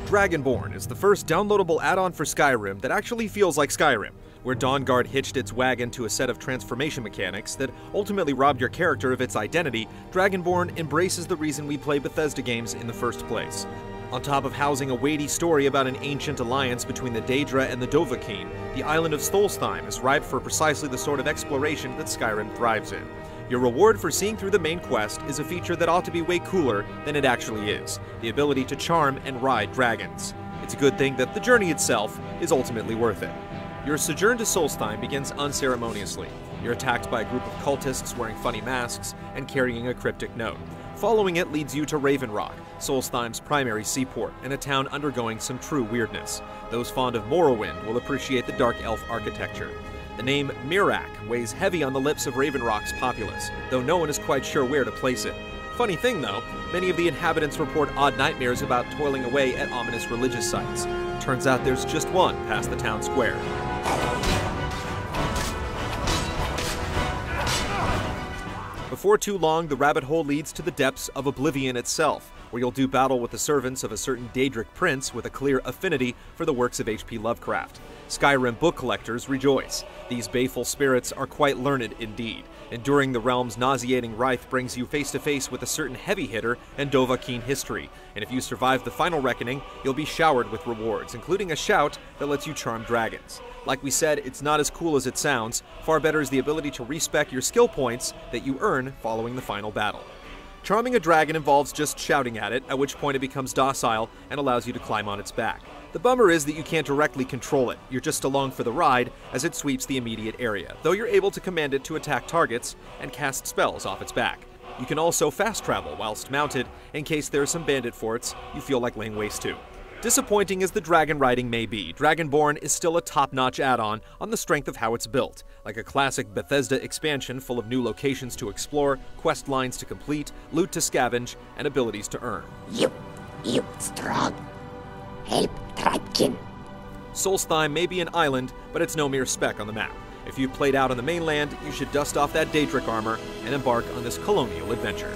Dragonborn is the first downloadable add-on for Skyrim that actually feels like Skyrim, where Dawnguard hitched its wagon to a set of transformation mechanics that ultimately robbed your character of its identity. Dragonborn embraces the reason we play Bethesda games in the first place. On top of housing a weighty story about an ancient alliance between the Daedra and the Dovahkiin, the island of Solstheim is ripe for precisely the sort of exploration that Skyrim thrives in. Your reward for seeing through the main quest is a feature that ought to be way cooler than it actually is: the ability to charm and ride dragons. It's a good thing that the journey itself is ultimately worth it. Your sojourn to Solstheim begins unceremoniously. You're attacked by a group of cultists wearing funny masks and carrying a cryptic note. Following it leads you to Raven Rock, Solstheim's primary seaport, and a town undergoing some true weirdness. Those fond of Morrowind will appreciate the dark elf architecture. The name Miraak weighs heavy on the lips of Raven Rock's populace, though no one is quite sure where to place it. Funny thing though, many of the inhabitants report odd nightmares about toiling away at ominous religious sites. Turns out there's just one past the town square. Before too long, the rabbit hole leads to the depths of Oblivion itself, where you'll do battle with the servants of a certain Daedric prince with a clear affinity for the works of H.P. Lovecraft. Skyrim book collectors rejoice. These baleful spirits are quite learned indeed. Enduring the realm's nauseating wrath brings you face to face with a certain heavy hitter and Dovahkiin history, and if you survive the final reckoning, you'll be showered with rewards, including a shout that lets you charm dragons. Like we said, it's not as cool as it sounds. Far better is the ability to respec your skill points that you earn following the final battle. Charming a dragon involves just shouting at it, at which point it becomes docile and allows you to climb on its back. The bummer is that you can't directly control it. You're just along for the ride as it sweeps the immediate area, though you're able to command it to attack targets and cast spells off its back. You can also fast travel whilst mounted, in case there are some bandit forts you feel like laying waste to. Disappointing as the dragon riding may be, Dragonborn is still a top-notch add-on on the strength of how it's built. Like a classic Bethesda expansion full of new locations to explore, quest lines to complete, loot to scavenge, and abilities to earn. You strong. Help Dragon. Solstheim may be an island, but it's no mere speck on the map. If you've played out on the mainland, you should dust off that Daedric armor and embark on this colonial adventure.